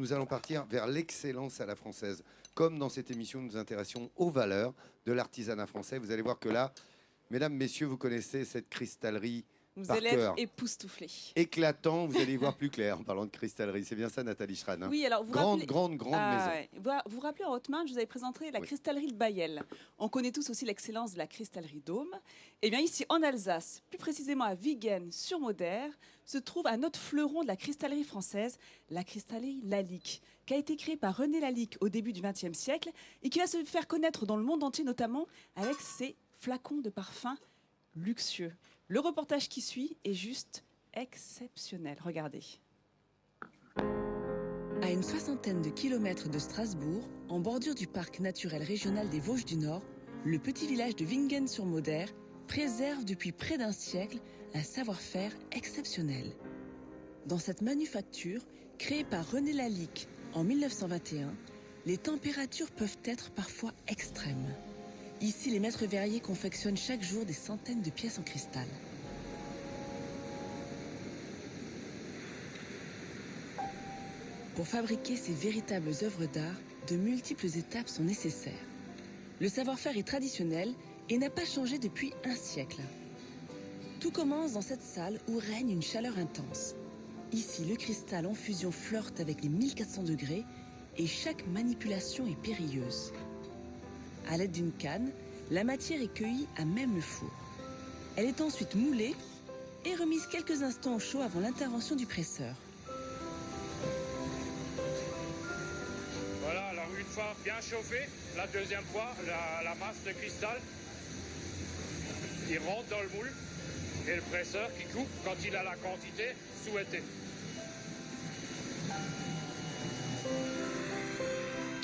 nous allons partir vers l'excellence à la française. Comme dans cette émission, nous nous intéressions aux valeurs de l'artisanat français. Vous allez voir que là, mesdames, messieurs, vous connaissez cette cristallerie Vous par allez cœur. être époustouflés. Éclatant, vous allez y voir plus clair en parlant de cristallerie. C'est bien ça, Nathalie Schran, hein? Oui, alors vous grande, rappelez... grande maison. Ouais. Vous vous rappelez en Haute-Main, je vous avais présenté la cristallerie de Bailleul. On connaît tous aussi l'excellence de la cristallerie Dôme. Et bien ici, en Alsace, plus précisément à Vigen-sur-Moder, se trouve un autre fleuron de la cristallerie française, la cristallerie Lalique, qui a été créée par René Lalique au début du XXe siècle et qui va se faire connaître dans le monde entier, notamment avec ses flacons de parfum luxueux. Le reportage qui suit est juste exceptionnel. Regardez. À une soixantaine de kilomètres de Strasbourg, en bordure du parc naturel régional des Vosges du Nord, le petit village de Vigen-sur-Moder préserve depuis près d'un siècle un savoir-faire exceptionnel. Dans cette manufacture, créée par René Lalique en 1921, les températures peuvent être parfois extrêmes. Ici, les maîtres verriers confectionnent chaque jour des centaines de pièces en cristal. Pour fabriquer ces véritables œuvres d'art, de multiples étapes sont nécessaires. Le savoir-faire est traditionnel et n'a pas changé depuis un siècle. Tout commence dans cette salle où règne une chaleur intense. Ici, le cristal en fusion flirte avec les 1400 degrés et chaque manipulation est périlleuse. À l'aide d'une canne, la matière est cueillie à même le four. Elle est ensuite moulée et remise quelques instants au chaud avant l'intervention du presseur. Voilà, alors une fois bien chauffée, la deuxième fois, la masse de cristal, il rentre dans le moule et le presseur qui coupe quand il a la quantité souhaitée.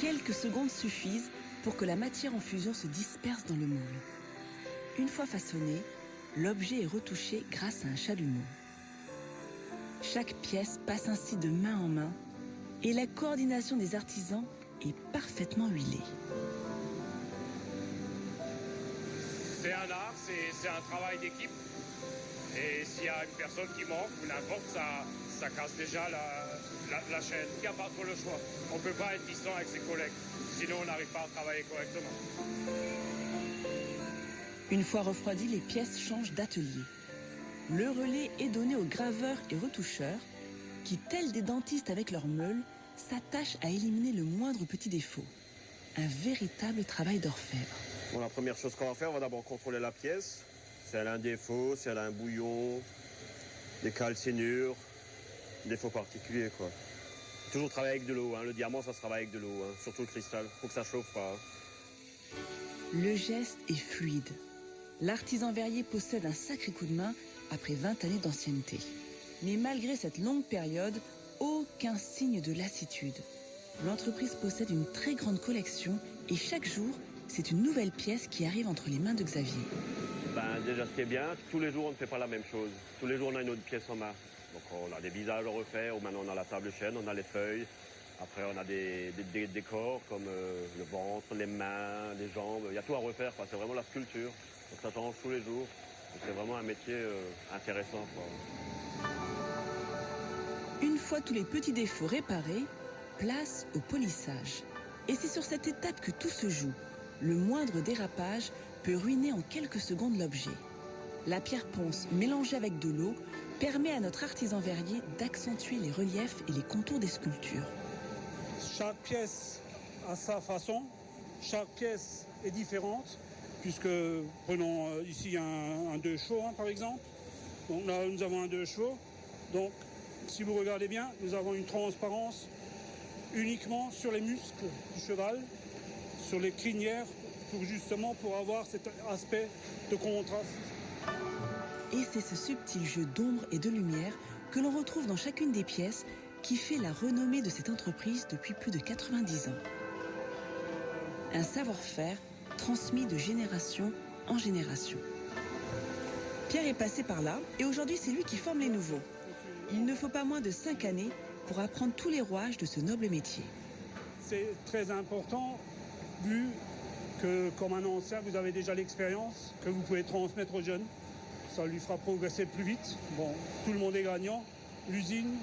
Quelques secondes suffisent pour que la matière en fusion se disperse dans le moule. Une fois façonné, l'objet est retouché grâce à un chalumeau. Chaque pièce passe ainsi de main en main et la coordination des artisans est parfaitement huilée. C'est un art, c'est un travail d'équipe. Et s'il y a une personne qui manque ou n'importe, ça casse déjà la chaîne. Il n'y a pas trop le choix. On ne peut pas être distant avec ses collègues. Sinon, on n'arrive pas à travailler correctement. Une fois refroidies, les pièces changent d'atelier. Le relais est donné aux graveurs et retoucheurs qui, tels des dentistes avec leur meule, s'attachent à éliminer le moindre petit défaut. Un véritable travail d'orfèvre. Bon, la première chose qu'on va faire, on va d'abord contrôler la pièce. Si elle a un défaut, si elle a un bouillon, des calcinures, défauts particuliers, quoi. Toujours travailler avec de l'eau, hein. Le diamant, ça se travaille avec de l'eau, hein. Surtout le cristal, faut que ça chauffe pas. Hein. Le geste est fluide. L'artisan verrier possède un sacré coup de main après 20 années d'ancienneté. Mais malgré cette longue période, aucun signe de lassitude. L'entreprise possède une très grande collection et chaque jour, c'est une nouvelle pièce qui arrive entre les mains de Xavier. Déjà, ce qui est bien, tous les jours, on ne fait pas la même chose. Tous les jours, on a une autre pièce en main. Donc, on a des visages à refaire, ou maintenant, on a la table chaîne, on a les feuilles. Après, on a des décors comme le ventre, les mains, les jambes. Il y a tout à refaire, quoi. C'est vraiment la sculpture. Donc, ça change tous les jours. C'est vraiment un métier intéressant, quoi. Une fois tous les petits défauts réparés, place au polissage. Et c'est sur cette étape que tout se joue. Le moindre dérapage peut ruiner en quelques secondes l'objet. La pierre ponce mélangée avec de l'eau permet à notre artisan verrier d'accentuer les reliefs et les contours des sculptures. Chaque pièce a sa façon, chaque pièce est différente, puisque prenons ici un 2 chevaux par exemple. Donc là nous avons un 2 chevaux. Donc si vous regardez bien, nous avons une transparence uniquement sur les muscles du cheval, sur les crinières, pour avoir cet aspect de contraste. Et c'est ce subtil jeu d'ombre et de lumière que l'on retrouve dans chacune des pièces qui fait la renommée de cette entreprise depuis plus de 90 ans. Un savoir-faire transmis de génération en génération. Pierre est passé par là et aujourd'hui c'est lui qui forme les nouveaux. Il ne faut pas moins de 5 années pour apprendre tous les rouages de ce noble métier. C'est très important vu que comme un ancien, vous avez déjà l'expérience que vous pouvez transmettre aux jeunes. Ça lui fera progresser plus vite. Bon, tout le monde est gagnant. L'usine,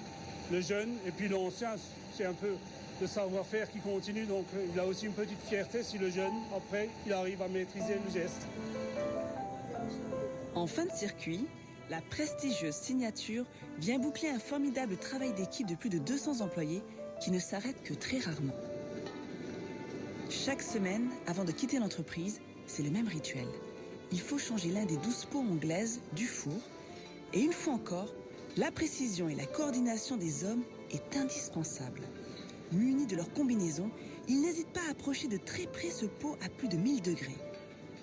le jeune et puis l'ancien, c'est un peu le savoir-faire qui continue. Donc il a aussi une petite fierté si le jeune, après, il arrive à maîtriser le geste. En fin de circuit, la prestigieuse signature vient boucler un formidable travail d'équipe de plus de 200 employés qui ne s'arrête que très rarement. Chaque semaine, avant de quitter l'entreprise, c'est le même rituel. Il faut changer l'un des 12 pots anglaises du four. Et une fois encore, la précision et la coordination des hommes est indispensable. Munis de leur combinaison, ils n'hésitent pas à approcher de très près ce pot à plus de 1000 degrés.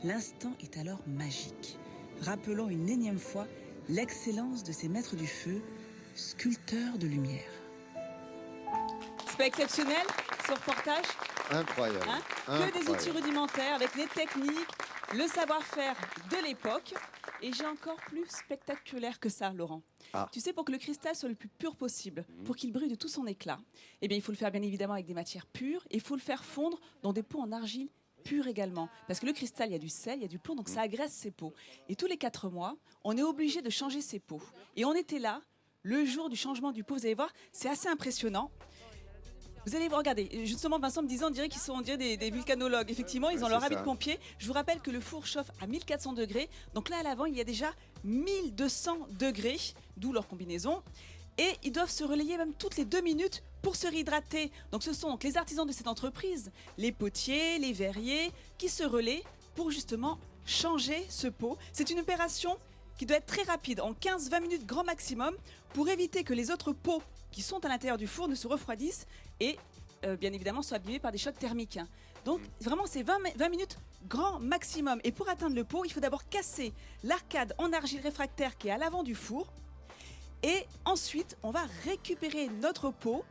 L'instant est alors magique. Rappelons une énième fois l'excellence de ces maîtres du feu, sculpteurs de lumière. C'est pas exceptionnel, ce reportage, Incroyable. hein? Que des outils rudimentaires avec les techniques, le savoir-faire de l'époque. Et j'ai encore plus spectaculaire que ça, Laurent. Ah. Tu sais, pour que le cristal soit le plus pur possible, pour qu'il brille de tout son éclat, eh bien, il faut le faire bien évidemment avec des matières pures et il faut le faire fondre dans des pots en argile pure également. Parce que le cristal, il y a du sel, il y a du plomb, donc ça agresse ces pots. Et tous les 4 mois, on est obligé de changer ces pots. Et on était là, le jour du changement du pot. Vous allez voir, c'est assez impressionnant. Vous allez voir, regardez, justement Vincent me disait, on dirait qu'ils sont des vulcanologues. Effectivement, ils ont leur habit de pompier. Je vous rappelle que le four chauffe à 1400 degrés. Donc là, à l'avant, il y a déjà 1200 degrés, d'où leur combinaison. Et ils doivent se relayer même toutes les 2 minutes pour se réhydrater. Donc ce sont donc les artisans de cette entreprise, les potiers, les verriers, qui se relaient pour justement changer ce pot. C'est une opération qui doit être très rapide, en 15-20 minutes grand maximum, pour éviter que les autres pots qui sont à l'intérieur du four ne se refroidissent et bien évidemment soient abîmés par des chocs thermiques. Donc vraiment c'est 20 minutes grand maximum. Et pour atteindre le pot, il faut d'abord casser l'arcade en argile réfractaire qui est à l'avant du four. Et ensuite, on va récupérer notre pot.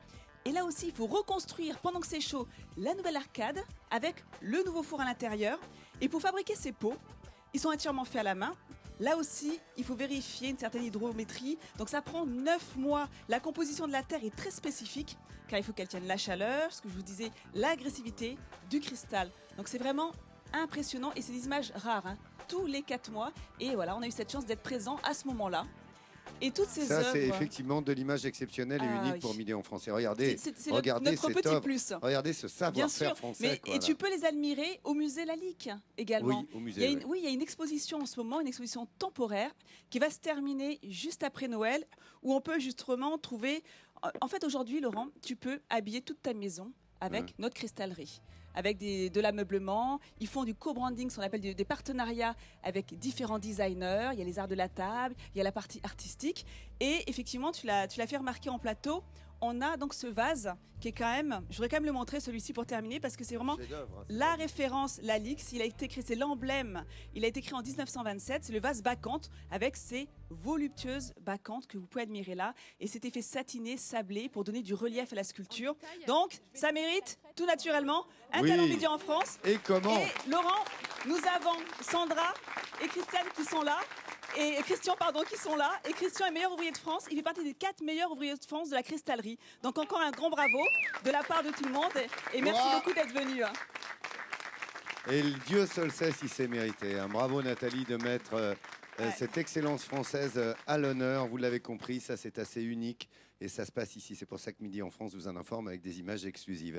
Et là aussi, il faut reconstruire, pendant que c'est chaud, la nouvelle arcade avec le nouveau four à l'intérieur. Et pour fabriquer ces pots, ils sont entièrement faits à la main. Là aussi, il faut vérifier une certaine hydrométrie. Donc ça prend 9 mois. La composition de la terre est très spécifique, car il faut qu'elle tienne la chaleur, ce que je vous disais, l'agressivité du cristal. Donc c'est vraiment impressionnant et c'est des images rares, hein, tous les 4 mois. Et voilà, on a eu cette chance d'être présent à ce moment-là. Et toutes ces œuvres... Ça, c'est effectivement de l'image exceptionnelle et unique pour Midi en français. Regardez, c'est regardez notre cette petit œuvre. plus. Regardez ce Bien sûr, savoir-faire français. et tu peux les admirer au musée Lalique également. Oui, au musée. Il y a une exposition en ce moment, une exposition temporaire qui va se terminer juste après Noël, où on peut justement trouver... En fait, aujourd'hui, Laurent, tu peux habiller toute ta maison avec notre cristallerie, avec de l'ameublement. Ils font du co-branding, ce qu'on appelle des partenariats avec différents designers. Il y a les arts de la table, il y a la partie artistique. Et effectivement, tu l'as fait remarquer en plateau, on a donc ce vase qui est quand même, je voudrais quand même le montrer celui-ci pour terminer parce que c'est vraiment la référence Lalix. Il a été créé, c'est l'emblème. Il a été créé en 1927. C'est le vase bacchante avec ses voluptueuses bacchанtes que vous pouvez admirer là et cet effet satiné, sablé pour donner du relief à la sculpture. Donc ça mérite tout naturellement un talent média en France. Et comment? Et Laurent, nous avons Sandra et Christiane qui sont là. Et Christian, pardon, qui sont là. Et Christian est meilleur ouvrier de France. Il fait partie des 4 meilleurs ouvriers de France de la cristallerie. Donc encore un grand bravo de la part de tout le monde. Et merci beaucoup d'être venu. Et le Dieu seul sait si c'est mérité. Bravo Nathalie de mettre cette excellence française à l'honneur. Vous l'avez compris, ça c'est assez unique. Et ça se passe ici. C'est pour ça que Midi en France vous en informe avec des images exclusives.